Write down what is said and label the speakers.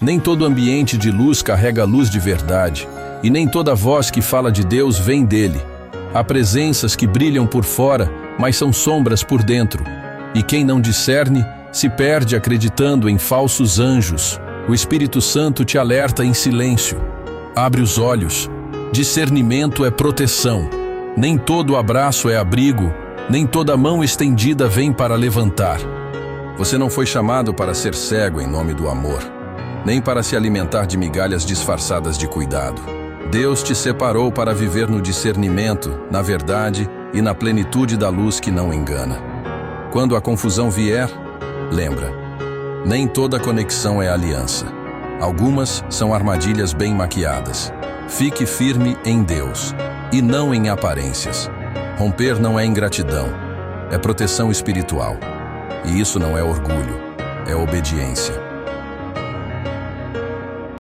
Speaker 1: Nem todo ambiente de luz carrega luz de verdade, e nem toda voz que fala de Deus vem dele. Há presenças que brilham por fora, mas são sombras por dentro. E quem não discerne, se perde acreditando em falsos anjos. O Espírito Santo te alerta em silêncio. Abre os olhos. Discernimento é proteção. Nem todo abraço é abrigo, nem toda mão estendida vem para levantar. Você não foi chamado para ser cego em nome do amor, nem para se alimentar de migalhas disfarçadas de cuidado. Deus te separou para viver no discernimento, na verdade e na plenitude da luz que não engana. Quando a confusão vier, lembra, nem toda conexão é aliança. Algumas são armadilhas bem maquiadas. Fique firme em Deus, e não em aparências. Romper não é ingratidão, é proteção espiritual. E isso não é orgulho, é obediência.